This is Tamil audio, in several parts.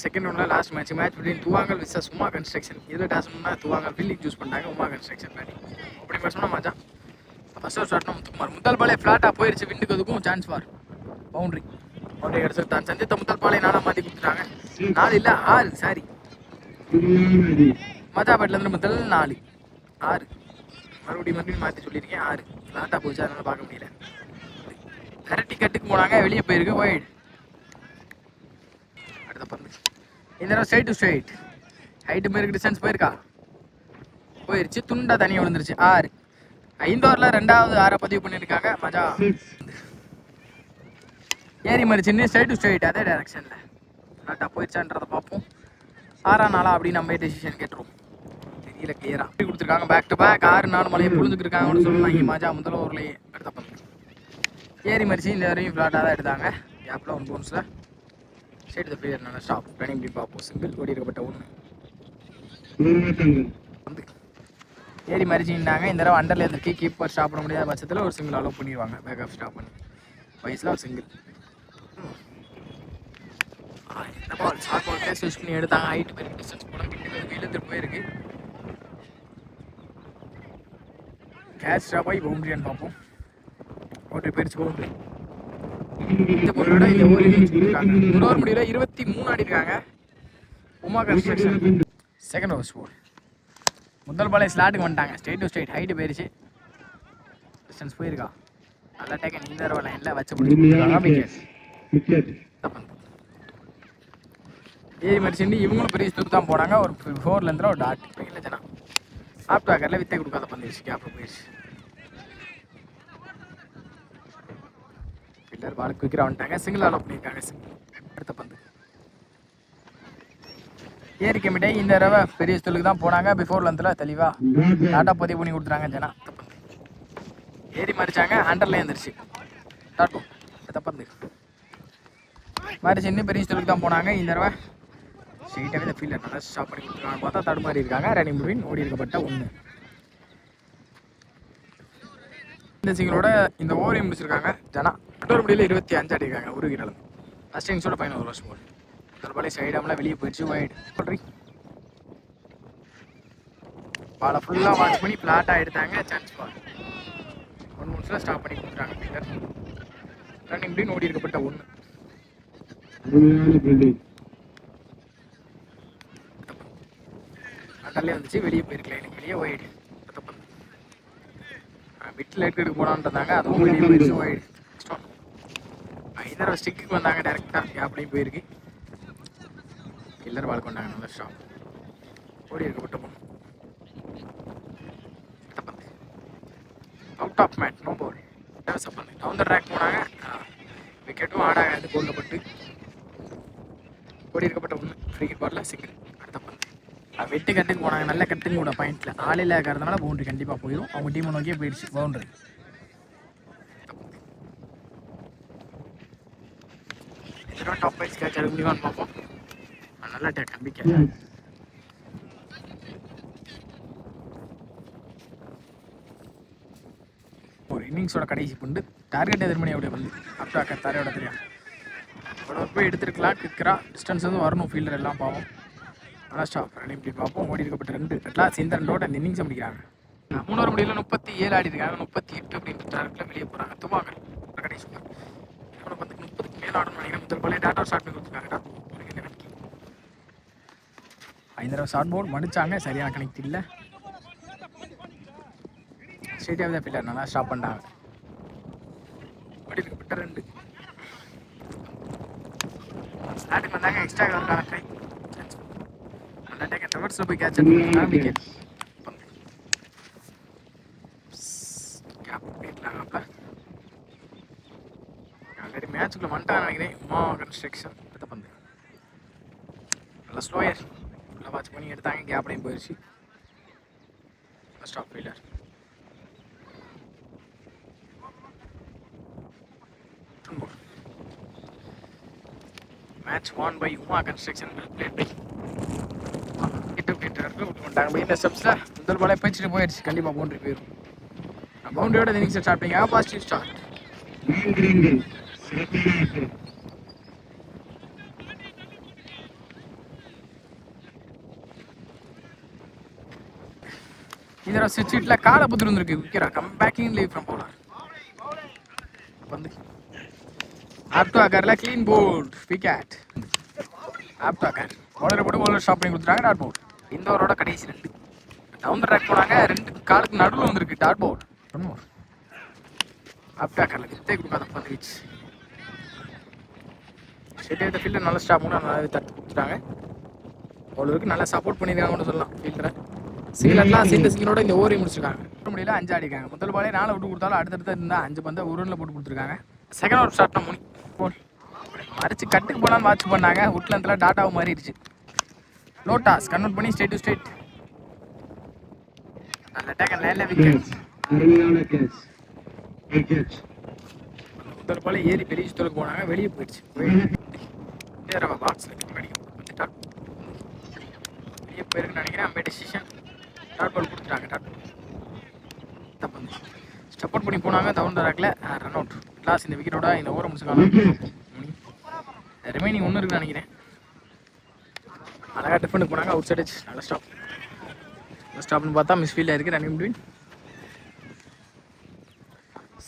செகண்ட் ரவுண்டில் லாஸ்ட் மேட்ச் பிட்வீன் துவாங்கல் விசஸ் உமா கன்ஸ்ட்ரக்ஷன். இதில் டாஸ் பண்ணால் துவாங்கல் ஃபீல்டிங் சூஸ் பண்ணிட்டாங்க, உமா கன்ஸ்ட்ரக்ஷன் பேட்டிங். அப்படி பேசணும்னா மச்சா ஃபர்ஸ்ட் ஓவர் ஸ்டார்ட் முத்துக்குமார் முதல் பாலே ஃப்ளாட்டாக போயிடுச்சு. விண்டுக்கு அதுக்கும் சான்ஸ் ஃபார் பவுண்டரி கிடச்சி தான் சந்தித்த முதல் பாலை நாளாக மாற்றி கொடுத்துட்டாங்க. 4 இல்லை 6 சாரி மஜாபேட்லேருந்து முதல் 4 6 மறுபடியும் மாற்றி சொல்லியிருக்கேன். 6 ஃப்ளாட்டாக போச்சு, அதனால் பார்க்க முடியல. கரெக்டி கட்டுக்கு போனாங்க, வெளியே போயிருக்கு ஒயிட். அடுத்த பந்து இந்த தடவை ஸ்ட்ரைட் டு ஸ்ட்ரைட். ஹைட்டு போயிருக்கு, டிஸ்டன்ஸ் போயிருச்சு. துண்டா தனியாக விழுந்துருச்சு. 6 5 ஓவரில் 2வது 6 பதிவு பண்ணியிருக்காங்க மஜா. ஏறி மறிச்சுன்னு ஸ்ட்ரைட் டு ஸ்ட்ரைட் அதே டைரக்ஷனில் ஃப்ளாட்டாக போயிடுச்சான்றதை பார்ப்போம். 6ஆம் நாளா அப்படின்னு நம்ம டெசிஷன் கேட்டுருவோம். தெரியல கிளியராக கொடுத்துருக்காங்க. பேக் டு பேக் 6-4 மலையை புரிஞ்சுக்கிருக்காங்கன்னு சொல்லலாம். இங்கே மஜா முதல் ஓவர்லேயே அடுத்த பந்து ஏறி மறிச்சு இந்த வரையும் ஃப்ளாட்டாக தான் எடுத்தாங்க. கேப்பில் 1 பவுன்ஸில் ஸ்ட்ரைட் த ஃபீல்டர் நல்லா ஸ்டாப். ரன்னிங் இப்படி பார்ப்போம். சிங்கிள் ஓடி இருக்கப்பட்ட 1 வந்து ஏறி மறிச்சுட்டாங்க. இந்த தடவை அண்டரில் இருந்திருக்கு. கீப்பர் ஸ்டாப் பண்ண முடியாத பட்சத்தில் ஒரு சிங்கிள் அலோவ் பண்ணிடுவாங்க. பேக் ஆஃப் ஸ்டாப் பண்ணி வயசில் ஒரு சிங்கிள். இந்த ball short ball case use பண்ணி எடுத்தாங்க. ஹைட் போயிருக்கு, டிஸ்டன்ஸ் போல இழுத்துட்டு போயிருக்கு. கேட்ச் ஸ்டாப் ஆகி பவுண்டரியான்னு பார்ப்போம். பவுண்டரி போயிடுச்சு. பவுண்டரி இந்த பொருளோட இந்த ஓவர் ஒரு ஓவர் முடியல 23 ஆடி இருக்காங்க Uma construction. Second over score முதல் பாலே ஸ்லாட்டுக்கு வந்துட்டாங்க. ஸ்ட்ரைட் டு ஸ்ட்ரைட் ஹைட்டு போயிடுச்சு, டிஸ்டன்ஸ் போயிருக்கா. நல்லா டேக்கன். இந்த தடவை லைனில் வச்சு பிடிச்சிருக்காங்க. ஏறி மறிச்சுட்டு இவங்களும் பெரிய ஸ்டூப் தான் போனாங்க. ஒரு 4 ஒரு டாட் இல்லை ஜனா ஆப்ட் ஆக்கரில் வித்தை கொடுக்காத பண்ணிடுச்சு. கேப்பில் போயிடுச்சு. பில்லர் பால் குயிக்கராக வந்துட்டாங்க. சிங்கிள் அலோவ் பண்ணியிருக்காங்க. அடுத்த பந்து ஏறி கமிட்டை இந்த தடவை பெரிய ஸ்டூலுக்கு தான் போனாங்க. பிஃபோர் லென்த்தில் தெளிவாக டாட்டா பதிவு பண்ணி கொடுத்துறாங்க ஜனா. ஏறி மறிச்சாங்க, அண்டர்லேயே வந்துருச்சு. டாட்டும் அடுத்த பந்து மறிச்சு இன்னும் பெரிய ஸ்டூலுக்கு தான் போனாங்க. இந்த தடவை ஸ்ட்ரெயிட்டாகவே இந்த ஃபீல்டர் நல்லா ஸ்டாப் பண்ணி கொடுத்துருக்காங்க. பார்த்தா தடுமாறி இருக்காங்க. ரன்னிங் பிட்வீன் ஓடி இருக்கப்பட்ட 1. இந்த சிங்கிளோட இந்த ஓவரையும் முடிச்சிருக்காங்க ஜனா. மற்றொரு முடியல 25 ஆடி இருக்காங்க. ஒரு கிரலம் ஃபர்ஸ்ட் இன்னிங்ஸோட ஃபைனல் ஓவர் ஸ்கோர். முதல் பாலே சைடாமலாம் வெளியே போயிடுச்சு. வைட் சொல்றீ பாலை ஃபுல்லாக வாட்ச் பண்ணி ஃப்ளாட்டாக எடுத்தாங்க. சான்ஸ் பால் 1 நிமிஷத்தில் ஸ்டாப் பண்ணி கொடுத்துருக்காங்க ஃபீல்டர். ரன்னிங் பிட்வீன் ஓடி இருக்கப்பட்ட 1. அண்டர்லேயே வந்துச்சு, வெளியே போயிருக்கல. எனக்கு வெளியே ஒயிட். விட்டில் எடுத்துட்டு போனான்றாங்க, அதுவும் வெளியே போயிடுச்சு. ஒயிட். இந்த ஸ்டிக்கு வந்தாங்க டேரெக்டாக. கேப்லையும் போயிருக்கு. கில்லர் பால் கொண்டாங்க. நல்ல ஸ்டாப் ஓடி இருக்கப்பட்ட 1. அவுட் ஆஃப் மேட், no ball. Down the track போனாங்க. விக்கெட்டும் ஆடாது. கோலில் பட்டு ஓடி இருக்கப்பட்ட 1. ஃப்ரீ ஹிட் பாலில் சிங்கிள். அடுத்த பந்து வெட்டு கட்டுக்கு போனாங்க. நல்ல கட்டுங்க கூட பாயிண்டில் ஆளில் இருக்கிறதுனால பவுண்டரி கண்டிப்பாக போயிடும். அவங்க டீமை நோக்கியே போயிடுச்சு பவுண்டரி. இதெல்லாம் டாப் வைஸ் கேட்ச் எடுக்க முடியுமான்னு பார்ப்போம். நல்லா கம்பி கேட்ச். ஒரு இன்னிங்ஸோட கடைசி பண்டு டார்கெட் எதிர்மணி அப்படியே வந்து அப்டாக்க தரையோட தெரியும். அவ்வளோ போய் எடுத்துருக்கலாம். கிக்கரா டிஸ்டன்ஸ் வந்து வரணும். ஃபீல்டர் எல்லாம் பாவம். நல்லா ஸ்டாப் ரன்னிங் இப்படி பார்ப்போம். ஓடி இருக்கப்பட்ட 2 அட்லாஸ் இந்த 2 அந்த இன்னிங்ஸ் முடிக்கிறாங்க. 3 ஓவர் முடியல 37 ஆடி இருக்காங்க. 38 அப்படின்ற டார்கெட்டில் வெளியே போகிறாங்க. துவாங்கல் கடைசி இவனை வந்து 30க்கு மேலே ஆடணும் நினைக்கிறேன். முதல் பாலே டாட்டா ஸ்டார்ட் பண்ணி கொடுத்துருக்காங்க. 5 தடவை ஷார்ட் போர்டு மடிச்சாங்க. சரியான கனெக்ட் இல்லை. ஸ்ட்ரெயிட்டாக தான் ஃபீல்டர் நல்லா ஸ்டாப் பண்ணிட்டாங்க. ஓடி இருக்கப்பட்ட 2 ஸ்டார்டிங் வந்தாங்க. எக்ஸ்ட்ரா கவருக்கான ட்ரை நல்லா டேக்கன். ரிவர்ஸில் போய் கேட்ச் எடுத்துருக்காங்க. விக்கெட். ஆல்ரெடி மேட்சுக்குள்ள வந்துட்டாங்க நினைக்கிறேன். உமா கன்ஸ்ட்ரக்ஷன். அடுத்த பந்து நல்லா ஸ்லோயர் நல்லா வாட்ச் பண்ணி எடுத்தாங்க. கேப்லையும் போயிடுச்சு. Stop fielder. Match won by Uma construction. Played by இந்த ஸ்டெப்ஸில் முதல் பாலே பேச்சுட்டு போயிடுச்சு. கண்டிப்பாக பவுண்டரி போயிடும். பவுண்டரியோட இன்னிங்ஸ் ஸ்டார்ட் பண்ணிங்க. Positive start. இதர ஸ்விட்ச் ஹிட்டில் காலை புத்து இருந்திருக்கு விற்கிறா come backing leave from bowler வந்து ஆப்டோ ஆக்காரில் க்ளீன் போல்ட் விக்கெட் ஆப்டோ ஆக்கார் பவுலரை போட்டு பவுலர் ஸ்டாப் பண்ணி கொடுத்துட்டாங்க டாட் பவுல் இந்த ஓவரோட கடைசி 2 டவுன் த ட்ராக் போனாங்க 2 காலுக்கு நடுவில் வந்திருக்கு டாட் பவுல் பண்ணுவோம் ஆப்டோ ஆக்காரில் வித்தே கொடுக்காத பந்து வீச் ஷெட்டி ஃபீல்டர் நல்ல ஸ்டாப் கூட நல்லா தட்டு கொடுத்துட்டாங்க பவுலருக்கு நல்லா சப்போர்ட் பண்ணியிருக்காங்கன்னு சொல்லலாம் ஃபீல்டரை சிங்கிளர்லாம் சேர்ந்த சிங்கிளோட இந்த ஓவரையும் முடிச்சிருக்காங்க முடியல 5 ஆடிக்காங்க முதல் பாலே 4 விட்டு கொடுத்தாலும் அடுத்தடுத்து இருந்தால் 5 பந்தை ஒரு ரனில் போட்டு கொடுத்துருக்காங்க செகண்ட் ஓவர் ஸ்டார்ட்னா முனி போல் மறைச்சு கட்டுக்கு போனான்னு வாட்ச் பண்ணாங்க உட்லந்தில் டாட்டாவும் மாறிடுச்சு லோ டாஸ் கன்வெர்ட் பண்ணி ஸ்ட்ரெயிட் டு ஸ்ட்ரெயிட் நல்ல டேக்கன் லைனில் விக்கெட் முதல் பாலே ஏறி பெரிய சுத்தலுக்கு போனாங்க வெளியே போயிடுச்சு பாக்ஸில் வந்துட்டா வெளியே போயிருக்குன்னு நினைக்கிறேன் அம்பே டிசிஷன் டாட் பால் கொடுத்துட்டாங்க டாட் தப்பு வந்து சப்போர்ட் பண்ணி போனாங்க டவுன் த ட்ராக்ல ரன் அவுட் லாஸ்ட் இந்த விக்கெட்டோட இந்த ஓவரை முடிச்சுக்கலாம் ரிமைனிங் 1 இருக்குன்னு நினைக்கிறேன் அழகாக டிஃபனுக்கு போனாங்க அவுட் சைட் நல்ல ஸ்டாப்னு பார்த்தா மிஸ் ஃபீல்டாக இருக்குது ரன்னிங் பிட்வீன்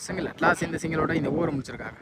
சிங்கிள் லாஸ்ட் இந்த சிங்கிளோட இந்த ஓவரை முடிச்சிருக்காங்க